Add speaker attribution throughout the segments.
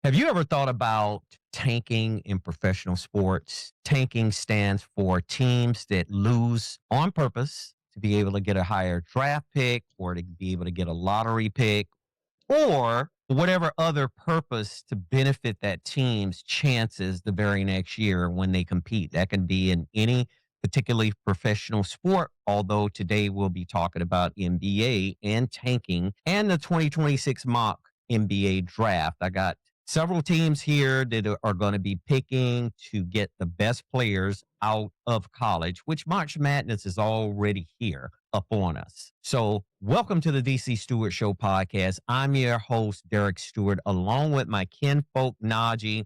Speaker 1: Have you ever thought about tanking in professional sports? Tanking stands for teams that lose on purpose to be able to get a higher draft pick or to be able to get a lottery pick or whatever other purpose to benefit that team's chances the very next year when they compete. That can be in any particularly professional sport, although today we'll be talking about NBA and tanking and the 2026 mock NBA draft. I got several teams here that are going to be picking to get the best players out of college, which March Madness is already here upon us. So, welcome to the DC Stewart Show Podcast. I'm your host, Derek Stewart, along with my kinfolk, Najee.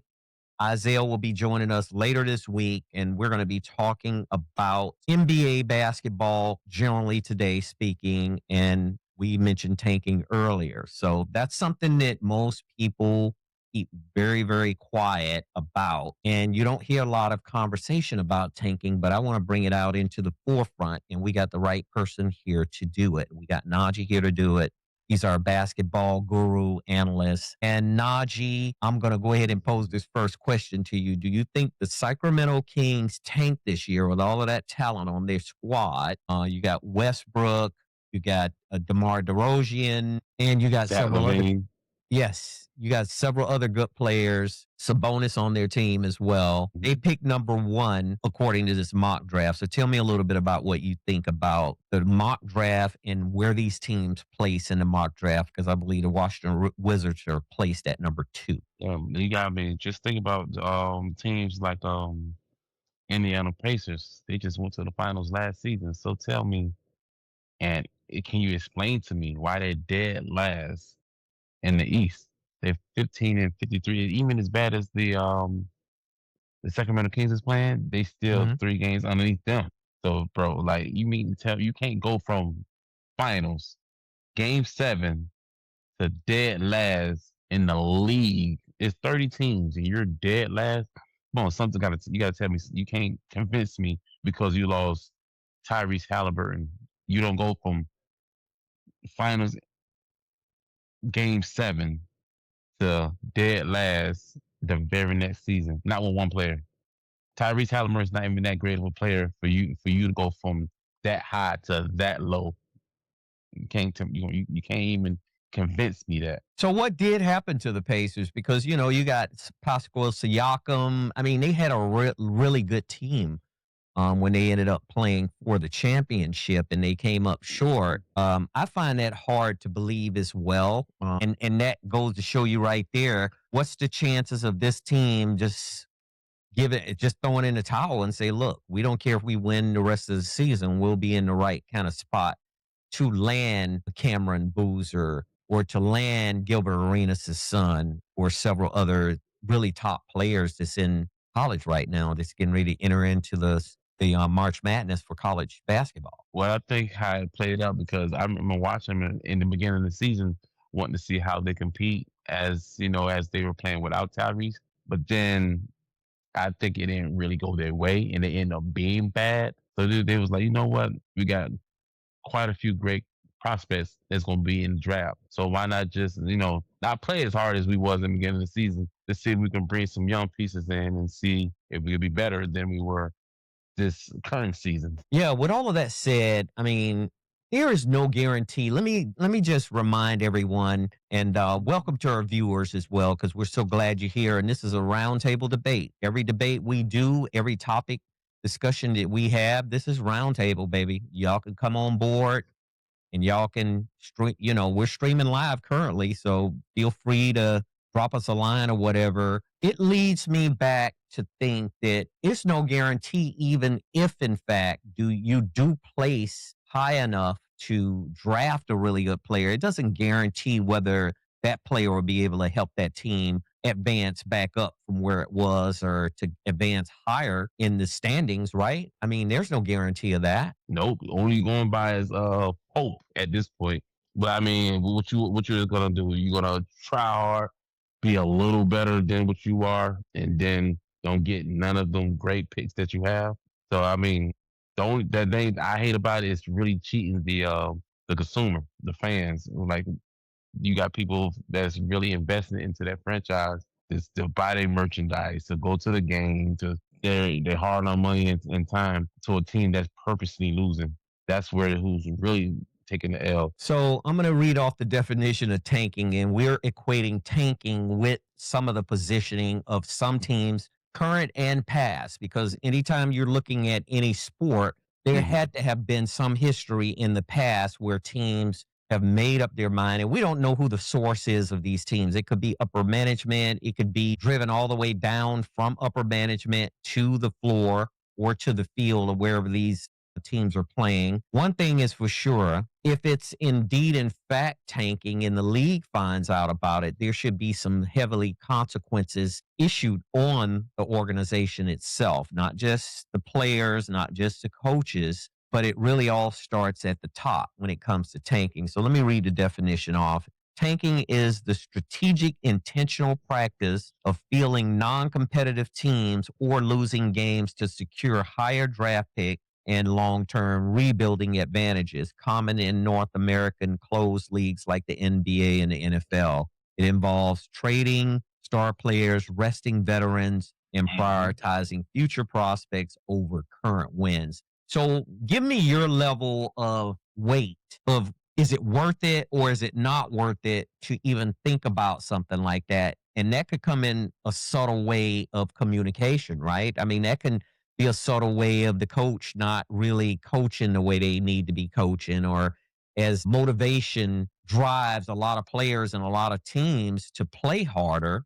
Speaker 1: Isaiah will be joining us later this week, and we're going to be talking about NBA basketball generally today, speaking, and we mentioned tanking earlier. So, that's something that most people keep very, very quiet about. And you don't hear a lot of conversation about tanking, but I want to bring it out into the forefront. And we got the right person here to do it. We got Najee here to do it. He's our basketball guru analyst. And Najee, I'm going to go ahead and pose this first question to you. Do you think the Sacramento Kings tanked this year with all of that talent on their squad? You got Westbrook, you got DeMar DeRozan, and you got several other. Yes, you got several other good players, Sabonis on their team as well. They picked number one according to this mock draft. So tell me a little bit about what you think about the mock draft and where these teams place in the mock draft, because I believe the Washington Wizards are placed at number two.
Speaker 2: You got me. Just think about teams like Indiana Pacers. They just went to the finals last season. So tell me, can you explain to me why they're dead last in the East? They're 15-53. Even as bad as the Sacramento Kings is playing, they still
Speaker 1: Mhm.
Speaker 2: 3 games underneath them. So, bro, like you mean to tell you can't go from finals, game 7 to dead last in the league. It's 30 teams and you're dead last. Come on, you gotta tell me. You can't convince me because you lost Tyrese Halliburton. You don't go from finals game 7 to dead last the very next season. Not with one player. Tyrese Halliburton's not even that great of a player for you to go from that high to that low. You can't even convince me that.
Speaker 1: So what did happen to the Pacers? Because, you got Pascal Siakam. I mean, they had a really good team when they ended up playing for the championship and they came up short. I find that hard to believe as well. And that goes to show you right there, what's the chances of this team just throwing in the towel and say, look, we don't care if we win the rest of the season. We'll be in the right kind of spot to land Cameron Boozer or to land Gilbert Arenas' son or several other really top players that's in college right now that's getting ready to enter into the March Madness for college basketball.
Speaker 2: Well, I think how it played out because I remember watching them in the beginning of the season, wanting to see how they compete as they were playing without Tyrese. But then I think it didn't really go their way, and they ended up being bad. So they was like, you know what, we got quite a few great prospects that's going to be in the draft. So why not just not play as hard as we was in the beginning of the season to see if we can bring some young pieces in and see if we could be better than we were this current season.
Speaker 1: Yeah, with all of that said, I mean, there is no guarantee. Let me just remind everyone and welcome to our viewers as well, because we're so glad you're here. And this is a roundtable debate. Every debate we do, every topic discussion that we have, this is roundtable, baby. Y'all can come on board and y'all can stream. We're streaming live currently, so feel free to drop us a line or whatever. It leads me back to think that it's no guarantee, even if in fact you do place high enough to draft a really good player, it doesn't guarantee whether that player will be able to help that team advance back up from where it was or to advance higher in the standings, right? I mean, there's no guarantee of that.
Speaker 2: Nope. Only going by is hope at this point. But I mean, what you're gonna do? You're gonna try hard, be a little better than what you are, and then don't get none of them great picks that you have. So I mean, the only that thing I hate about it is really cheating the consumer, the fans. Like you got people that's really investing into that franchise to buy their merchandise, to go to the game, to they hard on money and time to a team that's purposely losing. That's where who's really taking the L.
Speaker 1: So I'm going to read off the definition of tanking, and we're equating tanking with some of the positioning of some teams, current and past, because anytime you're looking at any sport, there had to have been some history in the past where teams have made up their mind, and we don't know who the source is of these teams. It could be upper management. It could be driven all the way down from upper management to the floor or to the field or wherever these teams are playing. One thing is for sure, if it's indeed in fact tanking and the league finds out about it, there should be some heavily consequences issued on the organization itself, not just the players, not just the coaches, but it really all starts at the top when it comes to tanking. So let me read the definition off. Tanking is the strategic, intentional practice of fielding non-competitive teams or losing games to secure higher draft pick and long-term rebuilding advantages, common in North American closed leagues like the NBA and the NFL. It involves trading star players, resting veterans, and prioritizing future prospects over current wins. So give me your level of weight of, is it worth it or is it not worth it to even think about something like that? And that could come in a subtle way of communication, right? I mean, that can be a subtle way of the coach not really coaching the way they need to be coaching, or as motivation drives a lot of players and a lot of teams to play harder.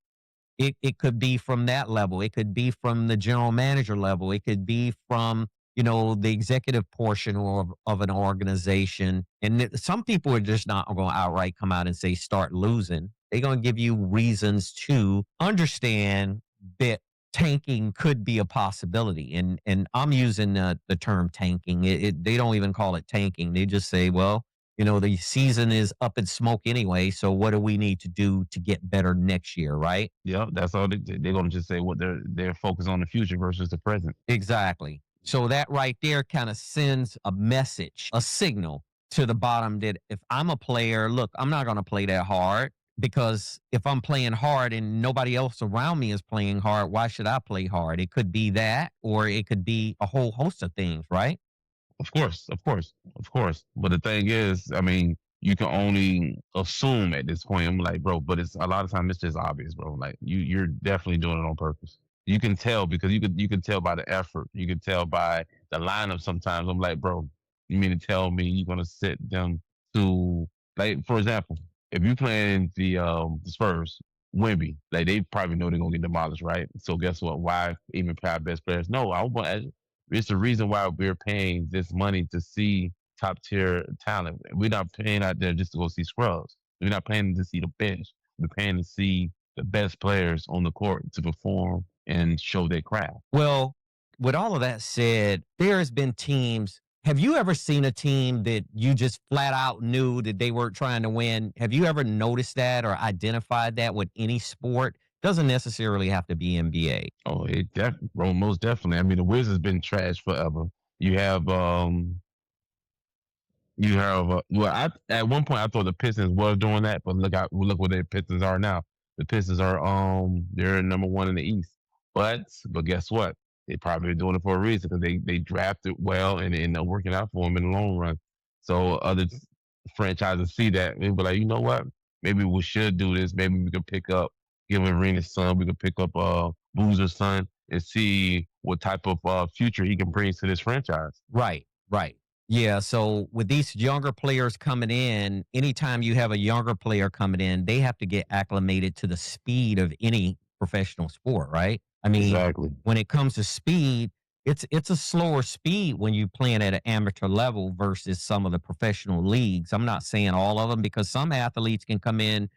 Speaker 1: It could be from that level. It could be from the general manager level. It could be from, the executive portion of an organization. And some people are just not going to outright come out and say, start losing. They're going to give you reasons to understand that tanking could be a possibility. And I'm using the term tanking. They don't even call it tanking. They just say, well, the season is up in smoke anyway. So what do we need to do to get better next year, right?
Speaker 2: Yeah, that's all they're going to just say what they're focused on the future versus the present.
Speaker 1: Exactly. So that right there kind of sends a message, a signal to the bottom that if I'm a player, look, I'm not going to play that hard, because if I'm playing hard and nobody else around me is playing hard, why should I play hard? It could be that, or it could be a whole host of things, right?
Speaker 2: Of course, of course, of course. But the thing is, I mean, you can only assume at this point. I'm like, bro, but it's a lot of times it's just obvious, bro. Like you're definitely doing it on purpose. You can tell because you can tell by the effort. You can tell by the lineup. Sometimes I'm like, bro, you mean to tell me you're gonna sit them to, like, for example, if you playing the Spurs, Wemby, like they probably know they're gonna get demolished, right? So guess what? Why even pay our best players? No, I want. It's the reason why we're paying this money to see top tier talent. We're not paying out there just to go see scrubs. We're not paying to see the bench. We're paying to see the best players on the court to perform and show their craft.
Speaker 1: Well, with all of that said, there has been teams. Have you ever seen a team that you just flat out knew that they weren't trying to win? Have you ever noticed that or identified that with any sport? Doesn't necessarily have to be NBA.
Speaker 2: Oh, bro, most definitely. I mean, the Wizards been trash forever. You have at one point I thought the Pistons was doing that, but look where their Pistons are now. The Pistons are they're number one in the East. But guess what? They probably are doing it for a reason, because they drafted well and it ended up working out for them in the long run. So other franchises see that and they be like, you know what? Maybe we should do this. Maybe we could pick up Gilbert Arenas' son. We could pick up Boozer's son and see what type of future he can bring to this franchise.
Speaker 1: Right, right. Yeah, so with these younger players coming in, anytime you have a younger player coming in, they have to get acclimated to the speed of any professional sport, right? I mean,
Speaker 2: Exactly.
Speaker 1: when it comes to speed, it's a slower speed when you're playing at an amateur level versus some of the professional leagues. I'm not saying all of them, because some athletes can come in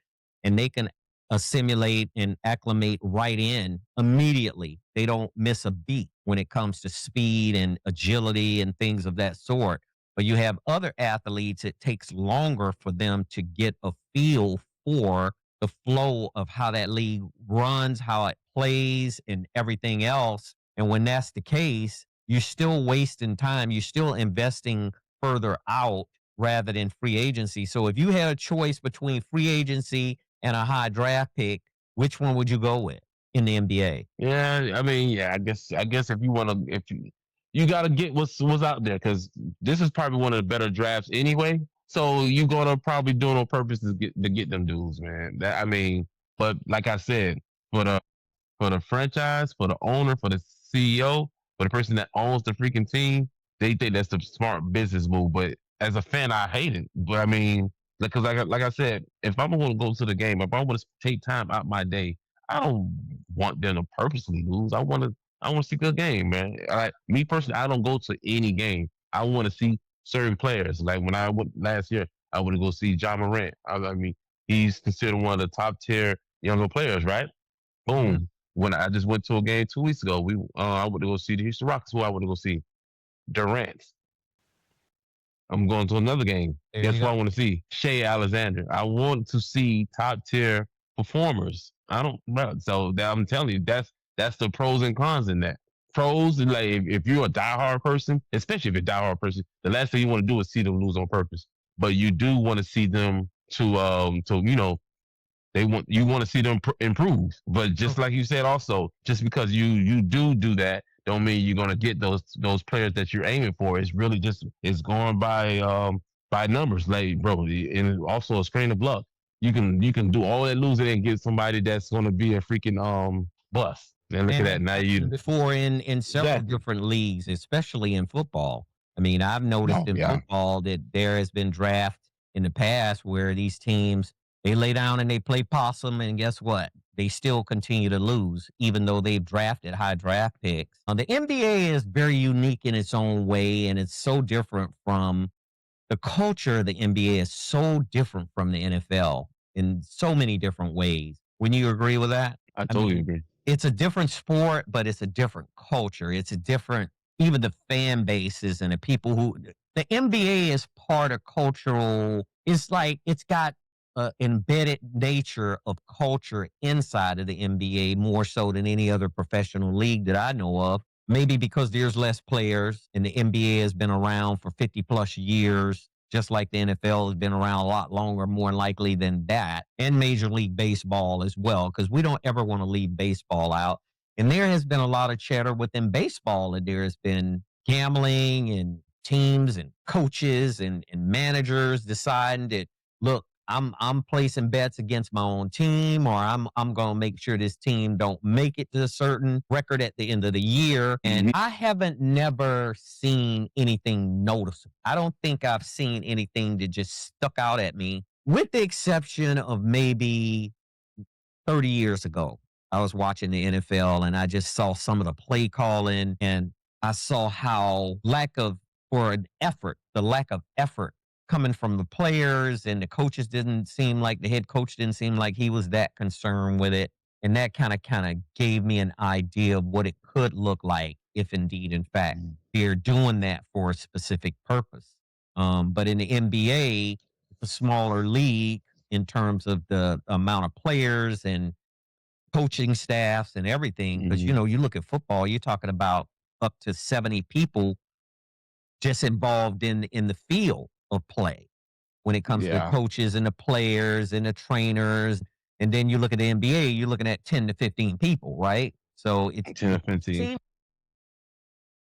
Speaker 1: and they can assimilate and acclimate right in immediately. They don't miss a beat when it comes to speed and agility and things of that sort. But you have other athletes, it takes longer for them to get a feel for the flow of how that league runs, how it plays, and everything else. And when that's the case, you're still wasting time. You're still investing further out rather than free agency. So if you had a choice between free agency and a high draft pick, Which one would you go with in the NBA?
Speaker 2: Yeah, I mean, yeah, I guess if you want to, if you got to get what's out there because this is probably one of the better drafts anyway. So you're gonna probably do it on purpose to get them dudes, man. That I mean, but like I said, for the franchise, for the owner, for the CEO, for the person that owns the freaking team, they think that's the smart business move. But as a fan, I hate it. But I mean, because like I said, if I'm going to go to the game, if I want to take time out my day, I don't want them to purposely lose. I want to see a good game, man. Me personally, I don't go to any game. I want to see certain players. Like when I went last year, I want to go see John Morant. I mean, he's considered one of the top tier younger players, right?
Speaker 1: Mhm.
Speaker 2: Boom. When I just went to a game 2 weeks ago, I went to go see the Houston Rockets. Who I went to go see Durant. I'm going to another game.
Speaker 1: There
Speaker 2: Guess
Speaker 1: you
Speaker 2: who
Speaker 1: go.
Speaker 2: I want to see? Shea Alexander. I want to see top tier performers. I don't. Bro, so I'm telling you, that's the pros and cons in that. Pros, like if you're a diehard person, especially if you're a diehard person, the last thing you want to do is see them lose on purpose. But you do want to see them to you want to see them improve. But just like you said, also, just because you do that, don't mean you're gonna get those players that you're aiming for. It's really just it's going by numbers, like bro, and also a strain of luck. You can do all that losing and get somebody that's gonna be a freaking bust. And look at
Speaker 1: And
Speaker 2: that. Now
Speaker 1: that's happened
Speaker 2: you
Speaker 1: before in several
Speaker 2: exactly.
Speaker 1: different leagues, especially in football. I mean, I've noticed
Speaker 2: Oh
Speaker 1: in
Speaker 2: yeah.
Speaker 1: football that there has been draft in the past where these teams they lay down and they play possum, and guess what? They still continue to lose, even though they've drafted high draft picks. The NBA is very unique in its own way, and it's so different from the culture of the NBA is so different from the NFL in so many different ways. Wouldn't you agree with that?
Speaker 2: I
Speaker 1: I
Speaker 2: totally
Speaker 1: mean,
Speaker 2: agree.
Speaker 1: it's a different sport, but it's a different culture. It's a different, even the fan bases and the people who, the NBA is part of cultural, it's like it's got embedded nature of culture inside of the NBA more so than any other professional league that I know of. Maybe because there's less players and the NBA has been around for 50 plus years, just like the NFL has been around a lot longer, more likely than that, and Major League Baseball as well, because we don't ever want to leave baseball out. And there has been a lot of chatter within baseball, and there has been gambling and teams and coaches and managers deciding that, look, I'm placing bets against my own team, or I'm gonna make sure this team don't make it to a certain record at the end of the year. And I haven't never seen anything noticeable. I don't think I've seen anything that just stuck out at me, with the exception of maybe 30 years ago. I was watching the NFL and I just saw some of the play calling, and I saw how the lack of effort coming from the players, and the coaches the head coach didn't seem like he was that concerned with it. And that kind of gave me an idea of what it could look like if indeed, in fact, they're doing that for a specific purpose. But in the NBA, it's a smaller league in terms of the amount of players and coaching staffs and everything. Because, you look at football, you're talking about up to 70 people just involved in the field of play when it comes to the
Speaker 2: Yeah.
Speaker 1: coaches and the players and the trainers. And then you look at the NBA, you're looking at 10 to 15 people, right? So it
Speaker 2: 10 or 15.
Speaker 1: seems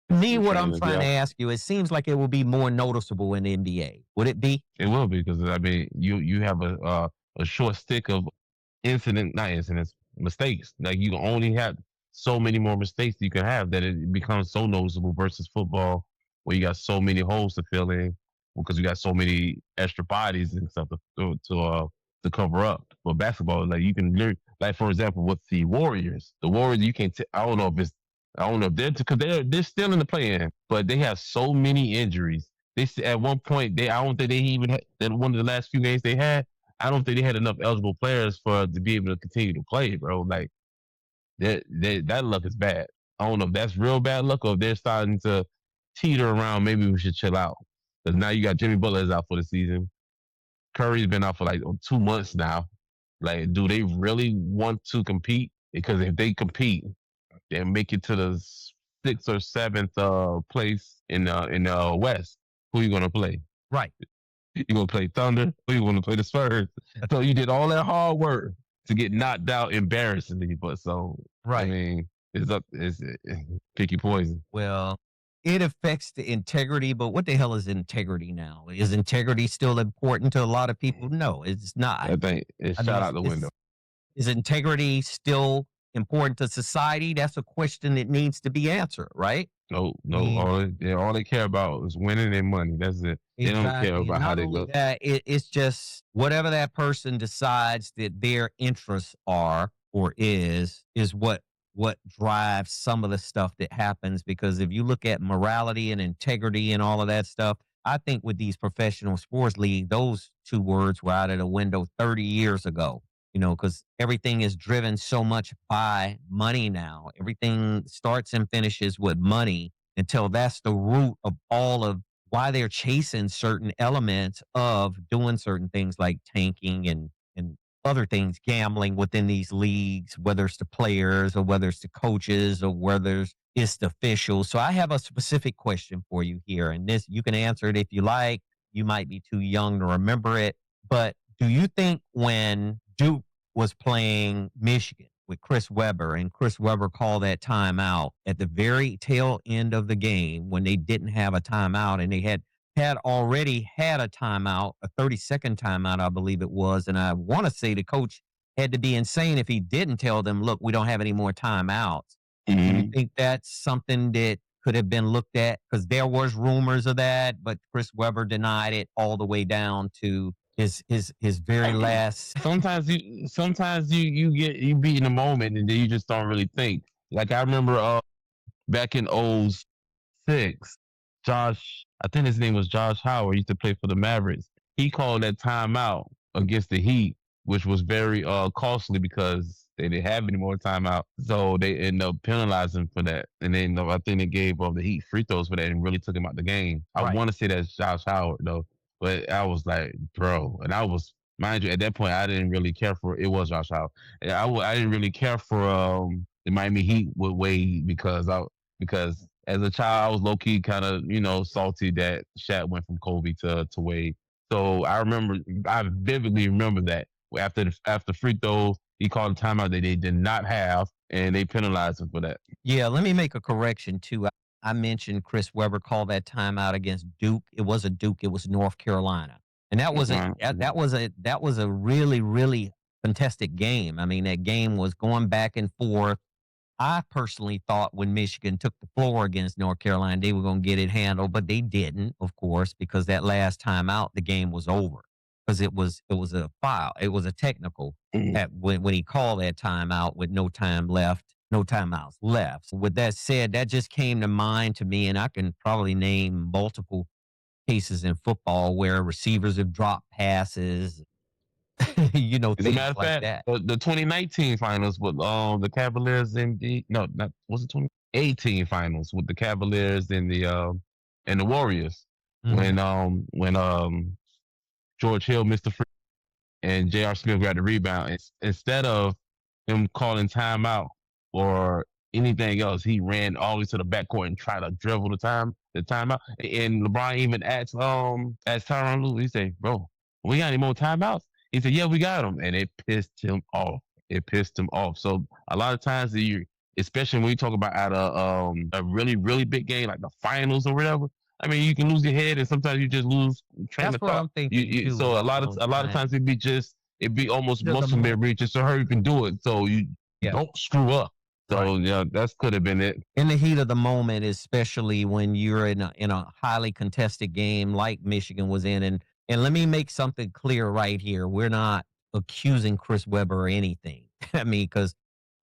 Speaker 1: to me,
Speaker 2: The
Speaker 1: what I'm
Speaker 2: trainers,
Speaker 1: trying to
Speaker 2: yeah.
Speaker 1: ask you, it seems like it will be more noticeable in the NBA. Would it be?
Speaker 2: It will be because I mean you have a short stick of not incidents, mistakes. Like you can only have so many more mistakes you can have that it becomes so noticeable versus football where you got so many holes to fill in because you got so many extra bodies and stuff to cover up. But basketball, like you can like for example with the Warriors you can't. I don't know if they're because they're still in the play-in, but they have so many injuries. At one point I don't think they even had that one of the last few games they had. I don't think they had enough eligible players to be able to continue to play, bro. Like that luck is bad. I don't know if that's real bad luck or if they're starting to teeter around. Maybe we should chill out because now you got Jimmy Butler is out for the season. Curry's been out for like 2 months now. Like, do they really want to compete? Because if they compete and make it to the sixth or seventh place in the West, who you gonna play?
Speaker 1: Right.
Speaker 2: You gonna play Thunder? Or you gonna play the Spurs? So you did all that hard work to get knocked out embarrassingly. But so I
Speaker 1: Right.
Speaker 2: mean, it's picky poison.
Speaker 1: Well, it affects the integrity, but what the hell is integrity now? Is integrity still important to a lot of people? No, it's not.
Speaker 2: I think it's
Speaker 1: I mean,
Speaker 2: shot out the window.
Speaker 1: is integrity still important to society? That's a question that needs to be answered, right?
Speaker 2: No,
Speaker 1: I
Speaker 2: no.
Speaker 1: mean,
Speaker 2: All they care about is winning and money. That's it. They don't care
Speaker 1: exactly. And
Speaker 2: about how
Speaker 1: not
Speaker 2: they
Speaker 1: only
Speaker 2: look.
Speaker 1: that, it's just whatever that person decides that their interests are or is what drives some of the stuff that happens. Because if you look at morality and integrity and all of that stuff, I think with these professional sports league, those two words were out of the window 30 years ago. Because everything is driven so much by money now. Everything starts and finishes with money until that's the root of all of why they're chasing certain elements of doing certain things like tanking and other things, gambling within these leagues, whether it's the players or whether it's the coaches or whether it's the officials. So I have a specific question for you here, and this you can answer it if you like. You might be too young to remember it, but do you think when Duke was playing Michigan with Chris Webber, and Chris Webber called that timeout at the very tail end of the game when they didn't have a timeout, and they had already had a timeout, a 30-second timeout, I believe it was. And I want to say the coach had to be insane if he didn't tell them, look, we don't have any more timeouts. Do you
Speaker 2: Mm-hmm.
Speaker 1: think that's something that could have been looked at? Because there was rumors of that, but Chris Webber denied it all the way down to his very last.
Speaker 2: Sometimes you be in the moment and then you just don't really think. Like I remember back in '06, I think his name was Josh Howard, used to play for the Mavericks. He called that timeout against the Heat, which was very costly because they didn't have any more timeout. So they ended up penalizing for that. And then I think they gave the Heat free throws for that and really took him out the game. I
Speaker 1: Right.
Speaker 2: want to say that's Josh Howard though. But I was like, bro, and I was, mind you, at that point I didn't really care for it was Josh Howard. I didn't really care for the Miami Heat with Wade because as a child I was low key kind of salty that Shaq went from Kobe to Wade. So I vividly remember that after free throws he called a timeout that they did not have and they penalized him for that.
Speaker 1: Yeah, let me make a correction too. I mentioned Chris Webber called that timeout against Duke. It wasn't Duke, it was North Carolina. And that was a
Speaker 2: Right.
Speaker 1: that was a really, really contested game. I mean, that game was going back and forth. I personally thought when Michigan took the floor against North Carolina, they were going to get it handled, but they didn't, of course, because that last time out, the game was over because it was a foul, it was a technical
Speaker 2: Mhm.
Speaker 1: at when he called that timeout with no time left, no timeouts left. So with that said, that just came to mind to me, and I can probably name multiple cases in football where receivers have dropped passes,
Speaker 2: As a
Speaker 1: things
Speaker 2: matter of
Speaker 1: like
Speaker 2: fact,
Speaker 1: that.
Speaker 2: the 2019 finals with the Cavaliers and the no, not was it 2018 finals with the Cavaliers and the Warriors
Speaker 1: Mhm.
Speaker 2: when George Hill missed the free and J.R. Smith got the rebound. Instead of him calling timeout or anything else, he ran all the way to the backcourt and tried to dribble the timeout. And LeBron even asked Tyronn Lue, he said, "Bro, we got any more timeouts?" He said, "Yeah, we got them," and it pissed him off. It pissed him off. So a lot of times especially when you talk about at a really really big game like the finals or whatever. I mean, you can lose your head, and sometimes you just lose train
Speaker 1: That's
Speaker 2: of
Speaker 1: what
Speaker 2: thought.
Speaker 1: I'm thinking too
Speaker 2: So
Speaker 1: along those
Speaker 2: a lot of
Speaker 1: lines.
Speaker 2: times it'd be almost
Speaker 1: Heat of the
Speaker 2: muscle
Speaker 1: moment.
Speaker 2: memory just to hurry you can do it, so you
Speaker 1: Yeah,
Speaker 2: don't screw up.
Speaker 1: right.
Speaker 2: So yeah, that could have been it.
Speaker 1: In the heat of the moment, especially when you're in a highly contested game like Michigan was in, and let me make something clear right here: we're not accusing Chris Webber or anything. I mean, because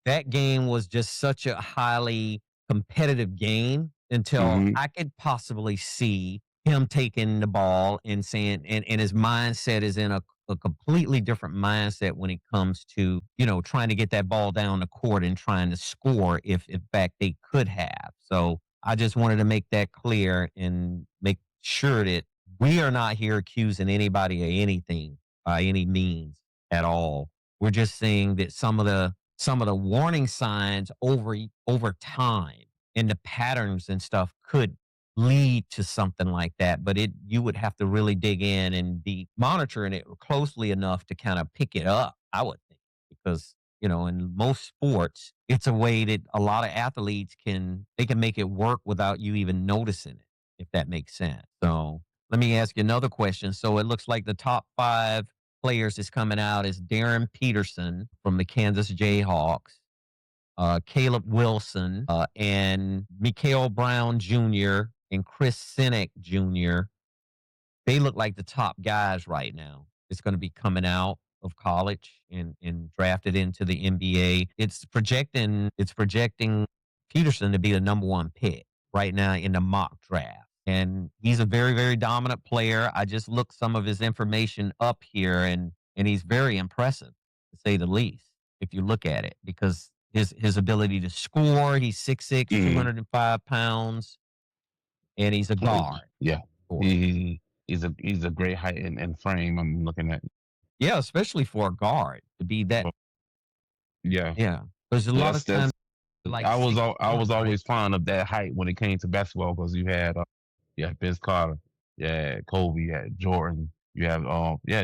Speaker 1: that game was just such a highly competitive game until
Speaker 2: Hmm.
Speaker 1: I could possibly see him taking the ball and saying, and his mindset is in a completely different mindset when it comes to, trying to get that ball down the court and trying to score if in fact they could have. So I just wanted to make that clear and make sure that we are not here accusing anybody of anything by any means at all. We're just saying that some of the warning signs over time and the patterns and stuff could lead to something like that. But you would have to really dig in and be monitoring it closely enough to kind of pick it up, I would think. because, in most sports, it's a way that a lot of athletes can make it work without you even noticing it, if that makes sense. So let me ask you another question. So it looks like the top 5 players that's coming out is Darryn Peterson from the Kansas Jayhawks, Caleb Wilson, and Mikael Brown Jr. and Chris Sinek Jr. They look like the top guys right now. It's going to be coming out of college and drafted into the NBA. It's projecting Peterson to be the number 1 pick right now in the mock draft. And he's a very, very dominant player. I just looked some of his information up here, and he's very impressive, to say the least, if you look at it, because his ability to score, he's 6'6", 205 pounds, and he's a guard.
Speaker 2: Yeah. He's a great height and frame. I'm looking at.
Speaker 1: Yeah, especially for a guard to be that.
Speaker 2: Yeah.
Speaker 1: Yeah. There's a lot of times.
Speaker 2: I was always fond of that height when it came to basketball, because you had Vince Carter, Kobe, you had Jordan, you have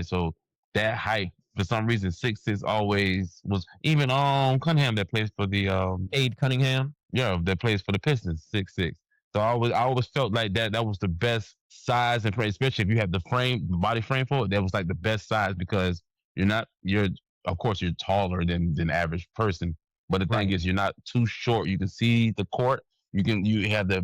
Speaker 2: so that height, for some reason, 6'6" always was. Even Cunningham, that plays for the
Speaker 1: Cade Cunningham.
Speaker 2: Yeah, that plays for the Pistons, 6'6". So I always felt like that was the best size and frame, especially if you have the body frame for it. That was like the best size, because of course you're taller than average person, but the thing is, you're not too short. You can see the court. You have the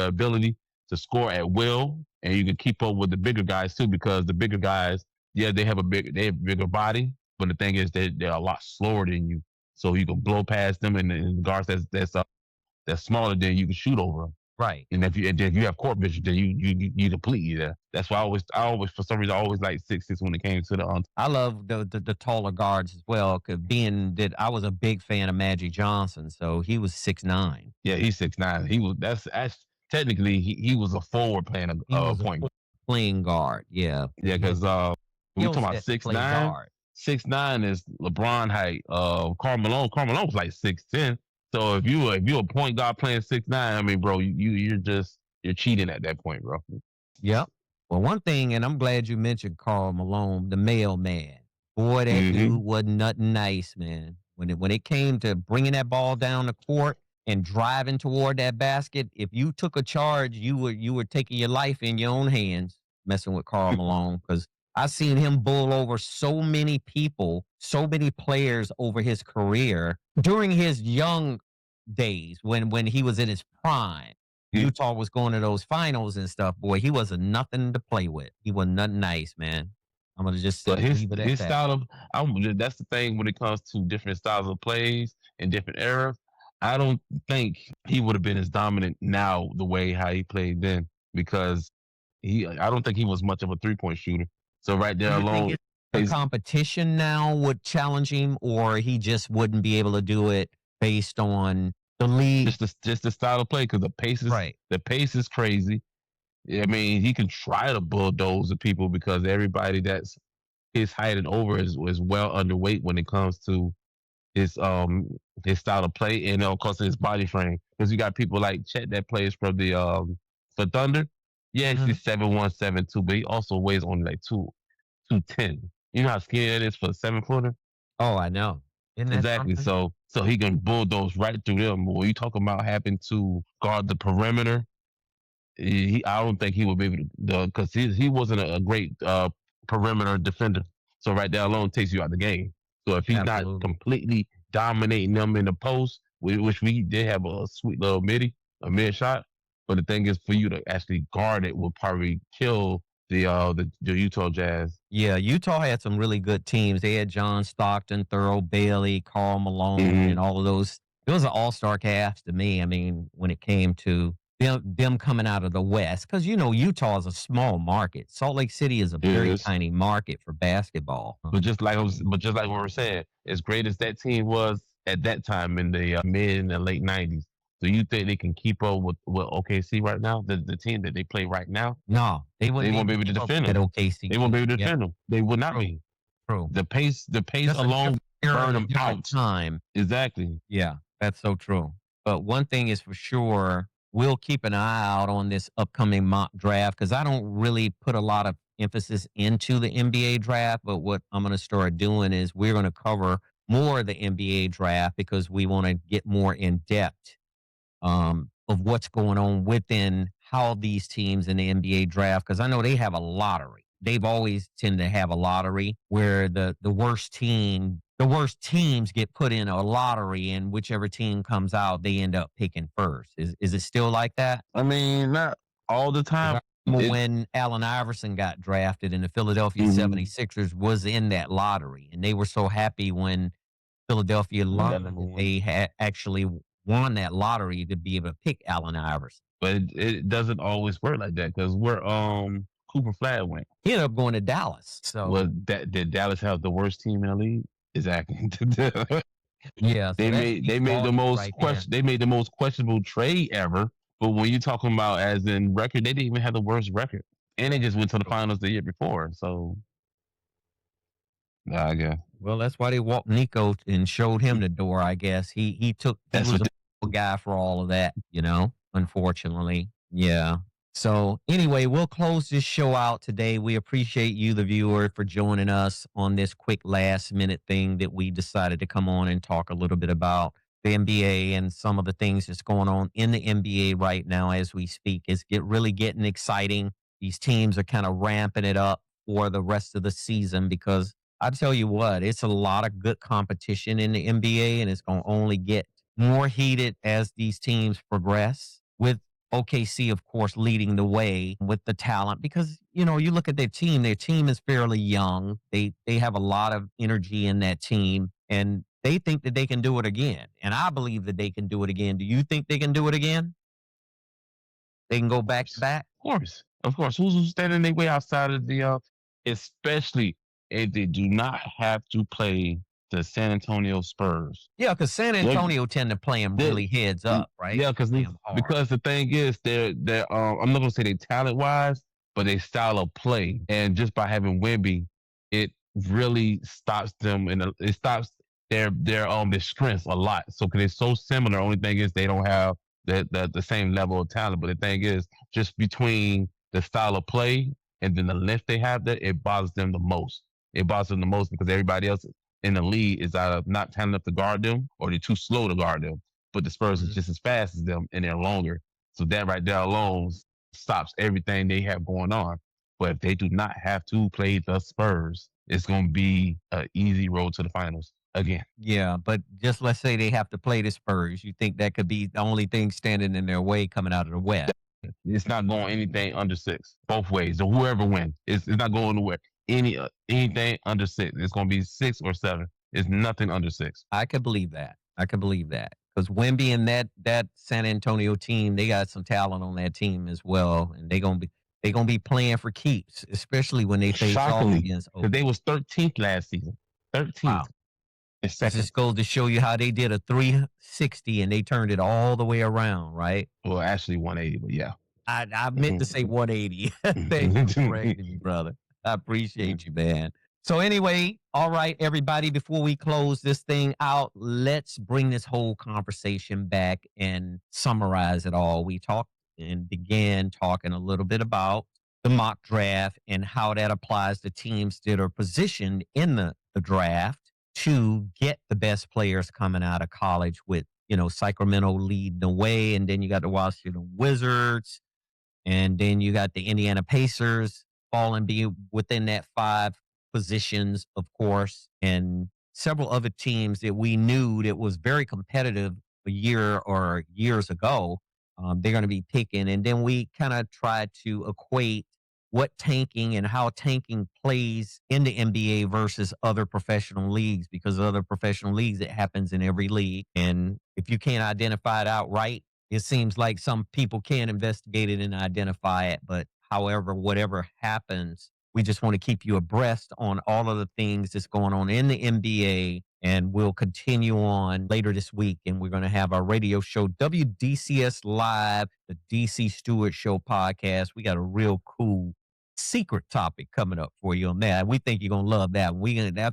Speaker 2: ability to score at will, and you can keep up with the bigger guys too, because the bigger guys, they have a bigger body, but the thing is they're a lot slower than you, so you can blow past them, and the guards that's smaller than you can shoot over them.
Speaker 1: Right.
Speaker 2: And if you have court vision, then you completely there. That's why I always for some reason I always liked 6'6" when it came to the.
Speaker 1: I love the taller guards as well, because being that I was a big fan of Magic Johnson, so he was 6'9".
Speaker 2: Yeah, he's 6'9". He was technically he was a forward playing a point
Speaker 1: playing guard. Yeah.
Speaker 2: Yeah, because we talking about 6'9". 6'9" is LeBron height. Karl Malone was like 6'10". So if you're a point guard playing 6'9", I mean, bro, you're cheating at that point, bro.
Speaker 1: Yep. Well, one thing, and I'm glad you mentioned Karl Malone, the mailman. Boy, that dude wasn't nothing nice, man. When it came to bringing that ball down the court and driving toward that basket, if you took a charge, you were taking your life in your own hands, messing with Karl Malone, because I seen him bull over so many people, so many players over his career during his young days when he was in his prime. Utah was going to those finals and stuff. Boy, he wasn't nothing to play with. He wasn't nothing nice, man. I'm gonna just leave it at that.
Speaker 2: Style of that's the thing when it comes to different styles of plays in different eras. I don't think he would have been as dominant now the way how he played then, because I don't think he was much of a 3-point shooter. So right there alone,
Speaker 1: the competition now would challenge him, or he just wouldn't be able to do it based on the league.
Speaker 2: Just the style of play, because the pace is crazy. I mean, he can try to bulldoze the people, because everybody that's his height and over is well underweight when it comes to his style of play, and of course his body frame. Because you got people like Chet that plays for the for Thunder. Yeah, he's 7'1", 7'2", but he also weighs only like 210. You know how skinny that is for a 7-footer?
Speaker 1: Oh, I know.
Speaker 2: Exactly. So he can bulldoze right through them. When you talk about having to guard the perimeter, I don't think he would be able to, because he wasn't a great perimeter defender. So right there alone takes you out the game. So if he's not completely dominating them in the post, which we did have a sweet little mid shot, but the thing is, for you to actually guard it will probably kill the Utah Jazz.
Speaker 1: Yeah, Utah had some really good teams. They had John Stockton, Thurl Bailey, Karl Malone, and all of those. It was an all-star cast to me. I mean, when it came to them coming out of the West, because Utah is a small market. Salt Lake City is a very tiny market for basketball.
Speaker 2: But just like what we're saying, as great as that team was at that time in the mid and the late '90s, do you think they can keep up with OKC right now? The team that they play right now?
Speaker 1: No, they won't be able to defend them. OKC,
Speaker 2: they won't be able to defend them. They will not be.
Speaker 1: True.
Speaker 2: The pace alone burn them out.
Speaker 1: Time.
Speaker 2: Exactly.
Speaker 1: Yeah, that's so true. But one thing is for sure, we'll keep an eye out on this upcoming mock draft, because I don't really put a lot of emphasis into the NBA draft. But what I'm going to start doing is we're going to cover more of the NBA draft because we want to get more in depth of what's going on within how these teams in the NBA draft. Because I know they have a lottery. They've always tend to have a lottery where the worst teams get put in a lottery, and whichever team comes out, they end up picking first. Is it still like that?
Speaker 2: I mean, not all the
Speaker 1: 'Cause
Speaker 2: time.
Speaker 1: I remember when Allen Iverson got drafted and the Philadelphia
Speaker 2: Mhm.
Speaker 1: 76ers was in that lottery, and they were so happy when Philadelphia learned that they had actually won that lottery to be able to pick Allen Iverson.
Speaker 2: But it doesn't always work like that because where Cooper Flag went.
Speaker 1: He ended up going to Dallas. So
Speaker 2: Was that did Dallas have the worst team in the league? Exactly.
Speaker 1: yeah, so
Speaker 2: they
Speaker 1: that
Speaker 2: made
Speaker 1: speaks volumes right there.
Speaker 2: they made the most questionable trade ever. But when you're talking about as in record, they didn't even have the worst record, and they just went to the finals the year before. So yeah, I guess
Speaker 1: Well, that's why they walked Nico and showed him the door. I guess he
Speaker 2: that's
Speaker 1: was
Speaker 2: what.
Speaker 1: a guy for all of that. Unfortunately, yeah. So anyway, we'll close this show out today. We appreciate you, the viewer, for joining us on this quick last minute thing that we decided to come on and talk a little bit about the NBA and some of the things that's going on in the NBA right now as we speak. It's really getting exciting. These teams are kind of ramping it up for the rest of the season because I tell you what, it's a lot of good competition in the NBA, and it's going to only get more heated as these teams progress. With OKC, of course, leading the way with the talent because you look at their team. Their team is fairly young. They have a lot of energy in that team, and they think that they can do it again. And I believe that they can do it again. Do you think they can do it again? They can go back to back.
Speaker 2: Of course. Who's standing their way outside of the especially if they do not have to play the San Antonio Spurs.
Speaker 1: Yeah, because San Antonio tend to play them really heads up, right?
Speaker 2: Yeah, because the thing is they're I'm not gonna say they talent wise, but they style of play, and just by having Wemby, it really stops them and it stops their strengths a lot. So because it's so similar, only thing is they don't have the same level of talent. But the thing is, just between the style of play and then the length they have, that it bothers them the most. It bothers them the most because everybody else in the league is either not talented enough to guard them or they're too slow to guard them. But the Spurs is just as fast as them and they're longer. So that right there alone stops everything they have going on. But if they do not have to play the Spurs, it's going to be an easy road to the finals again.
Speaker 1: Yeah, but just let's say they have to play the Spurs. You think that could be the only thing standing in their way coming out of the West?
Speaker 2: It's not going anything under 6, both ways. So whoever wins, it's not going nowhere. Anything under 6, it's going to be 6 or 7. It's nothing under 6.
Speaker 1: I could believe that. Because Wemby and that San Antonio team, they got some talent on that team as well, and they're gonna be playing for keeps, especially when they face off against.
Speaker 2: Because they was 13th last season. 13th.
Speaker 1: Wow. That just goes to show you how they did a 360 and they turned it all the way around, right?
Speaker 2: Well, actually 180, but yeah.
Speaker 1: I meant to say 180. Thank you for correcting me, brother. I appreciate you, man. So anyway, all right, everybody, before we close this thing out, let's bring this whole conversation back and summarize it all. We talked and began talking a little bit about the mock draft and how that applies to teams that are positioned in the draft to get the best players coming out of college with, Sacramento leading the way. And then you got the Washington Wizards. And then you got the Indiana Pacers falling be within that 5 positions, of course, and several other teams that we knew that was very competitive a year or years ago. They're going to be picking. And then we kind of tried to equate what tanking and how tanking plays in the NBA versus other professional leagues, because other professional leagues, it happens in every league. And if you can't identify it outright, it seems like some people can investigate it and identify it. But however, whatever happens, we just want to keep you abreast on all of the things that's going on in the NBA. And we'll continue on later this week. And we're going to have our radio show, WDCS Live, the DC Stewart Show Podcast. We got a real cool secret topic coming up for you on that. We think you're going to love that.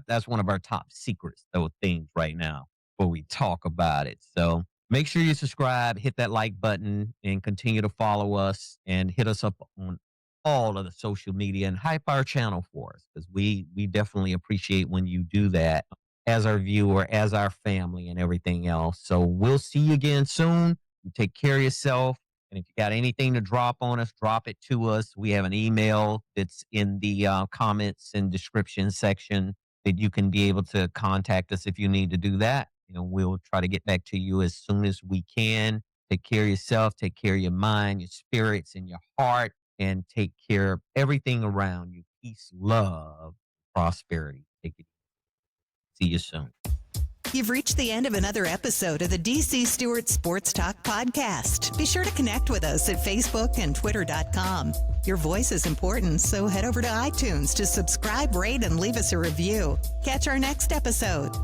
Speaker 1: That's one of our top secrets, those things right now, where we talk about it. So make sure you subscribe, hit that like button, and continue to follow us and hit us up on all of the social media and hype our channel for us, because we definitely appreciate when you do that. as our viewer, as our family, and everything else. So we'll see you again soon. You take care of yourself. And if you got anything to drop on us, drop it to us. We have an email that's in the comments and description section that you can be able to contact us if you need to do that. We'll try to get back to you as soon as we can. Take care of yourself, take care of your mind, your spirits, and your heart, and take care of everything around you. Peace, love, prosperity. Take it. See you soon.
Speaker 3: You've reached the end of another episode of the DC Stewart Sports Talk Podcast. Be sure to connect with us at Facebook and Twitter.com. Your voice is important, so head over to iTunes to subscribe, rate, and leave us a review. Catch our next episode.